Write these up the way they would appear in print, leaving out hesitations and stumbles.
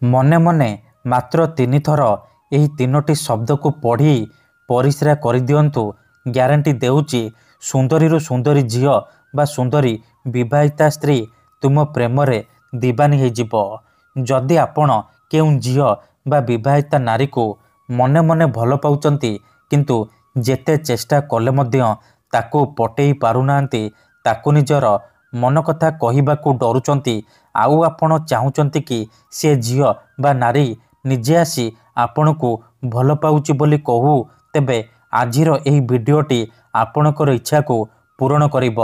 ମନେ ମନେ ମାତ୍ର 3 ଥର ଏହି 3ଟି ଶବ୍ଦକୁ ପଢ଼ି ପରିସ୍ରା କରିଦିଅନ୍ତୁ। ଗ୍ୟାରେଣ୍ଟି ଦେଉଛି ସୁନ୍ଦରୀରୁ ସୁନ୍ଦରୀ ଝିଅ ବା ସୁନ୍ଦରୀ ବିବାହିତା ସ୍ତ୍ରୀ ତୁମ ପ୍ରେମରେ ଦିବାନୀ ହୋଇଯିବ। ଯଦି ଆପଣ କେଉଁ ଝିଅ ବା ବିବାହିତା ନାରୀକୁ ମନେ ମନେ ଭଲ ପାଉଛନ୍ତି କିନ୍ତୁ ଯେତେ ଚେଷ୍ଟା କଲେ ମଧ୍ୟ ତାକୁ ପଟେଇ ପାରୁନାହାନ୍ତି, ତାକୁ ନିଜର ମନ କଥା କହିବାକୁ ଡରୁଛନ୍ତି, ଆଉ ଆପଣ ଚାହୁଁଛନ୍ତି କି ସେ ଝିଅ ବା ନାରୀ ନିଜେ ଆସି ଆପଣଙ୍କୁ ଭଲ ପାଉଛି ବୋଲି କହୁ, ତେବେ ଆଜିର ଏହି ଭିଡ଼ିଓଟି ଆପଣଙ୍କର ଇଚ୍ଛାକୁ ପୂରଣ କରିବ।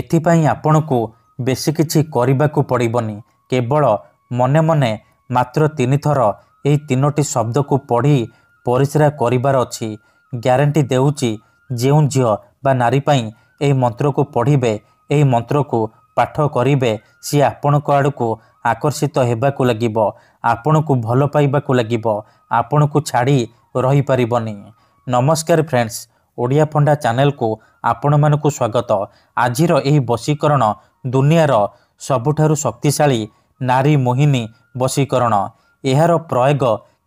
ଏଥିପାଇଁ ଆପଣଙ୍କୁ ବେଶୀ କିଛି କରିବାକୁ ପଡ଼ିବନି। କେବଳ ମନେ ମନେ ମାତ୍ର 3 ଥର ଏହି 3ଟି ଶବ୍ଦକୁ ପଢ଼ି ପରିସ୍ରା କରିବାର ଅଛି। ଗ୍ୟାରେଣ୍ଟି ଦେଉଛି ଯେଉଁ ଝିଅ ବା ନାରୀ ପାଇଁ ଏହି ମନ୍ତ୍ରକୁ ପଢ଼ିବେ, ଏହି ମନ୍ତ୍ରକୁ ପାଠ କରିବେ, ସିଏ ଆପଣଙ୍କ ଆଡ଼କୁ ଆକର୍ଷିତ ହେବାକୁ ଲାଗିବ, ଆପଣଙ୍କୁ ଭଲ ପାଇବାକୁ ଲାଗିବ, ଆପଣଙ୍କୁ ଛାଡ଼ି ରହିପାରିବନି। ନମସ୍କାର ଫ୍ରେଣ୍ଡସ୍, ଓଡ଼ିଆ ଫଣ୍ଡା ଚ୍ୟାନେଲକୁ ଆପଣମାନଙ୍କୁ ସ୍ୱାଗତ। ଆଜିର ଏହି ବଶୀକରଣ ଦୁନିଆର ସବୁଠାରୁ ଶକ୍ତିଶାଳୀ ନାରୀ ମୋହିନୀ ବଶୀକରଣ। ଏହାର ପ୍ରୟୋଗ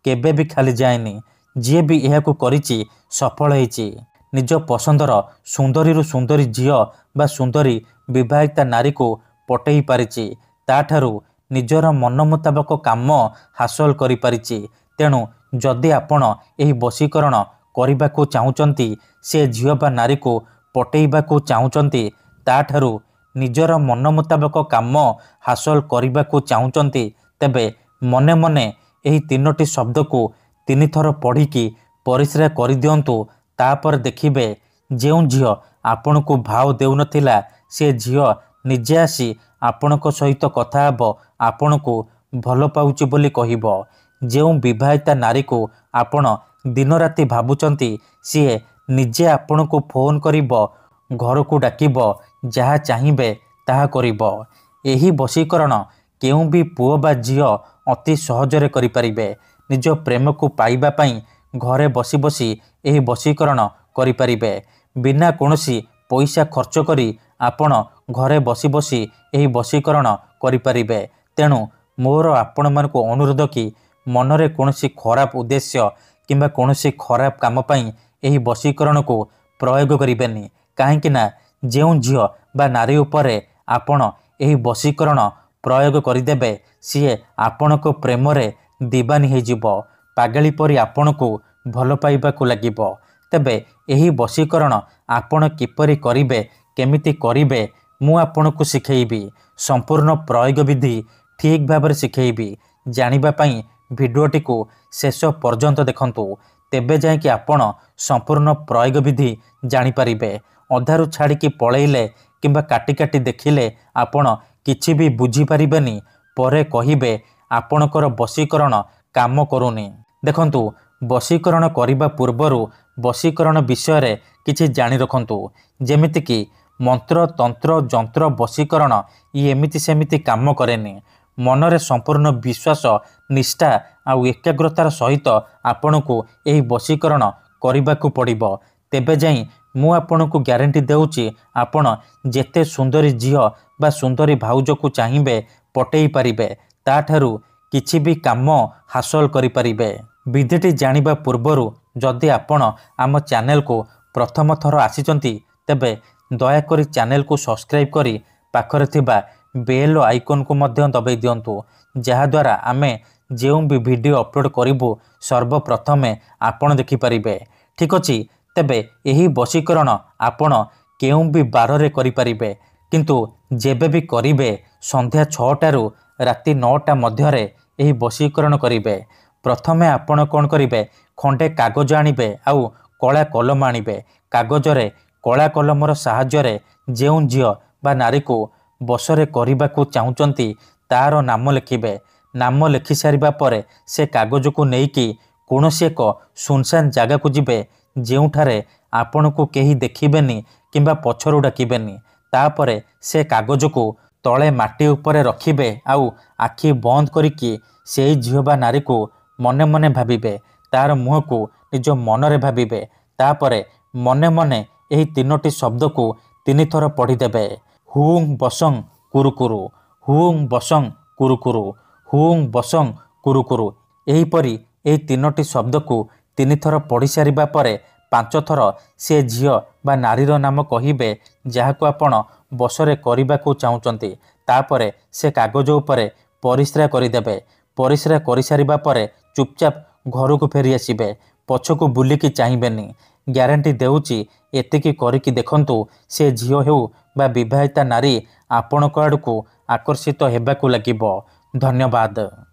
କେବେ ବି ଖାଲି ଯାଏନି। ଯିଏ ବି ଏହାକୁ କରିଛି ସଫଳ ହେଇଛି। ନିଜ ପସନ୍ଦର ସୁନ୍ଦରୀରୁ ସୁନ୍ଦରୀ ଝିଅ ବା ସୁନ୍ଦରୀ ବିବାହିତା ନାରୀକୁ ପଟେଇ ପାରିଛି, ତାଠାରୁ ନିଜର ମନ ମୁତାବକ କାମ ହାସଲ କରିପାରିଛି। ତେଣୁ ଯଦି ଆପଣ ଏହି ବଶୀକରଣ କରିବାକୁ ଚାହୁଁଛନ୍ତି, ସେ ଝିଅ ବା ନାରୀକୁ ପଟେଇବାକୁ ଚାହୁଁଛନ୍ତି, ତାଠାରୁ ନିଜର ମନ ମୁତାବକ କାମ ହାସଲ କରିବାକୁ ଚାହୁଁଛନ୍ତି, ତେବେ ମନେ ମନେ ଏହି 3ଟି ଶବ୍ଦକୁ 3 ଥର ପଢ଼ିକି ପରିସ୍ରା କରିଦିଅନ୍ତୁ। ତାପରେ ଦେଖିବେ ଯେଉଁ ଝିଅ ଆପଣଙ୍କୁ ଭାव ଦେଉନଥିଲା, ସେ ଝିଅ ନିଜେ ଆସି ଆପଣଙ୍କ ସହିତ କଥା ହେବ, ଆପଣଙ୍କୁ ଭଲ ପାଉଛି ବୋଲି କହିବ। ଯେଉଁ ବିବାହିତା ନାରୀକୁ ଆପଣ ଦିନରାତି ଭାବୁଛନ୍ତି, ସିଏ ନିଜେ ଆପଣଙ୍କୁ ଫୋନ୍ କରିବ, ଘରକୁ ଡାକିବ, ଯାହା ଚାହିଁବେ ତାହା କରିବ। ଏହି ବଶୀକରଣ କେଉଁ ବି ପୁଅ ବା ଝିଅ ଅତି ସହଜରେ କରିପାରିବେ। ନିଜ ପ୍ରେମକୁ ପାଇବା ପାଇଁ ଘରେ ବସି ବସି ଏହି ବଶୀକରଣ କରିପାରିବେ। ବିନା କୌଣସି ପଇସା ଖର୍ଚ୍ଚ କରି ଆପଣ ଘରେ ବସି ବସି ଏହି ବଶୀକରଣ କରିପାରିବେ। ତେଣୁ ମୋର ଆପଣମାନଙ୍କୁ ଅନୁରୋଧ କି ମନରେ କୌଣସି ଖରାପ ଉଦ୍ଦେଶ୍ୟ କିମ୍ବା କୌଣସି ଖରାପ କାମ ପାଇଁ ଏହି ବଶୀକରଣକୁ ପ୍ରୟୋଗ କରିବେନି। କାହିଁକି ନା ଯେଉଁ ଝିଅ ବା ନାରୀ ଉପରେ ଆପଣ ଏହି ବଶୀକରଣ ପ୍ରୟୋଗ କରିଦେବେ, ସିଏ ଆପଣଙ୍କ ପ୍ରେମରେ ଦିବାନୀ ହୋଇଯିବ, ପାଗଳି ପରି ଆପଣଙ୍କୁ ଭଲ ପାଇବାକୁ ଲାଗିବ। ତେବେ ଏହି ବଶୀକରଣ ଆପଣ କିପରି କରିବେ, କେମିତି କରିବେ, ମୁଁ ଆପଣଙ୍କୁ ଶିଖେଇବି। ସମ୍ପୂର୍ଣ୍ଣ ପ୍ରୟୋଗ ବିଧି ଠିକ୍ ଭାବରେ ଶିଖେଇବି। ଜାଣିବା ପାଇଁ ଭିଡ଼ିଓଟିକୁ ଶେଷ ପର୍ଯ୍ୟନ୍ତ ଦେଖନ୍ତୁ, ତେବେ ଯାଇକି ଆପଣ ସମ୍ପୂର୍ଣ୍ଣ ପ୍ରୟୋଗ ବିଧି ଜାଣିପାରିବେ। ଅଧାରୁ ଛାଡ଼ିକି ପଳେଇଲେ କିମ୍ବା କାଟି କାଟି ଦେଖିଲେ ଆପଣ କିଛି ବି ବୁଝିପାରିବେନି। ପରେ କହିବେ ଆପଣଙ୍କର ବଶୀକରଣ କାମ କରୁନି। ଦେଖନ୍ତୁ, ବଶୀକରଣ କରିବା ପୂର୍ବରୁ ବଶୀକରଣ ବିଷୟରେ କିଛି ଜାଣି ରଖନ୍ତୁ। ଯେମିତିକି ମନ୍ତ୍ର, ତନ୍ତ୍ର, ଯନ୍ତ୍ର, ବଶୀକରଣ ଇଏ ଏମିତି ସେମିତି କାମ କରେନି। ମନରେ ସମ୍ପୂର୍ଣ୍ଣ ବିଶ୍ୱାସ, ନିଷ୍ଠା ଆଉ ଏକାଗ୍ରତାର ସହିତ ଆପଣଙ୍କୁ ଏହି ବଶୀକରଣ କରିବାକୁ ପଡ଼ିବ। ତେବେ ଯାଇ ମୁଁ ଆପଣଙ୍କୁ ଗ୍ୟାରେଣ୍ଟି ଦେଉଛି ଆପଣ ଯେତେ ସୁନ୍ଦରୀ ଝିଅ ବା ସୁନ୍ଦରୀ ଭାଉଜକୁ ଚାହିଁବେ ପଟେଇ ପାରିବେ, ତାଠାରୁ କିଛି ବି କାମ ହାସଲ କରିପାରିବେ। ବିଧିଟି ଜାଣିବା ପୂର୍ବରୁ ଯଦି ଆପଣ ଆମ ଚ୍ୟାନେଲକୁ ପ୍ରଥମ ଥର ଆସିଛନ୍ତି, ତେବେ ଦୟାକରି ଚ୍ୟାନେଲକୁ ସବସ୍କ୍ରାଇବ୍ କରି ପାଖରେ ଥିବା ବେଲ୍ ଆଇକନ୍କୁ ମଧ୍ୟ ଦବାଇ ଦିଅନ୍ତୁ, ଯାହାଦ୍ୱାରା ଆମେ ଯେଉଁ ବି ଭିଡ଼ିଓ ଅପଲୋଡ଼ କରିବୁ ସର୍ବପ୍ରଥମେ ଆପଣ ଦେଖିପାରିବେ। ଠିକ୍ ଅଛି, ତେବେ ଏହି ବଶୀକରଣ ଆପଣ କେଉଁ ବି ବାରରେ କରିପାରିବେ, କିନ୍ତୁ ଯେବେ ବି କରିବେ ସନ୍ଧ୍ୟା 6ଟାରୁ ରାତି 9ଟା ମଧ୍ୟରେ ଏହି ବଶୀକରଣ କରିବେ। ପ୍ରଥମେ ଆପଣ କ'ଣ କରିବେ, ଖଣ୍ଡେ କାଗଜ ଆଣିବେ ଆଉ କଳା କଲମ ଆଣିବେ। କାଗଜରେ କଳା କଲମର ସାହାଯ୍ୟରେ ଯେଉଁ ଝିଅ ବା ନାରୀକୁ ବଶରେ କରିବାକୁ ଚାହୁଁଛନ୍ତି ତାର ନାମ ଲେଖିବେ। ନାମ ଲେଖିସାରିବା ପରେ ସେ କାଗଜକୁ ନେଇକି କୌଣସି ଏକ ସୁନସାନ ଜାଗାକୁ ଯିବେ, ଯେଉଁଠାରେ ଆପଣଙ୍କୁ କେହି ଦେଖିବେନି କିମ୍ବା ପଛରୁ ଡାକିବେନି। ତାପରେ ସେ କାଗଜକୁ ତଳେ ମାଟି ଉପରେ ରଖିବେ ଆଉ ଆଖି ବନ୍ଦ କରିକି ସେଇ ଝିଅ ବା ନାରୀକୁ ମନେ ମନେ ଭାବିବେ, ତାର ମୁହଁକୁ ନିଜ ମନରେ ଭାବିବେ। ତାପରେ ମନେ ମନେ ଏହି 3ଟି ଶବ୍ଦକୁ 3 ଥର ପଢ଼ିଦେବେ। ହୁଂ ବସଂ କୁରୁକୁରୁ, ହୁଂ ବସଂ କୁରୁକୁରୁ, ହୁଂ ବସଂ କୁରୁକୁରୁ। ଏହିପରି ଏହି 3ଟି ଶବ୍ଦକୁ 3 ଥର ପଢ଼ି ସାରିବା ପରେ 5 ଥର ସେ ଝିଅ ବା ନାରୀର ନାମ କହିବେ ଯାହାକୁ ଆପଣ ବଶରେ କରିବାକୁ ଚାହୁଁଛନ୍ତି। ତାପରେ ସେ କାଗଜ ଉପରେ ପରିସ୍ରା କରିଦେବେ। ପରିସ୍ରା କରିସାରିବା ପରେ ଚୁପଚାପ ଘରକୁ ଫେରି ଆସିବେ। ପଛକୁ ବୁଲିକି ଚାହିଁବେନି। ଗ୍ୟାରେଣ୍ଟି ଦେଉଛି ଏତିକି କରିକି ଦେଖନ୍ତୁ, ସେ ଝିଅ ହେଉ ବା ବିବାହିତା ନାରୀ ଆପଣଙ୍କ ଆଡ଼କୁ ଆକର୍ଷିତ ହେବାକୁ ଲାଗିବ। ଧନ୍ୟବାଦ।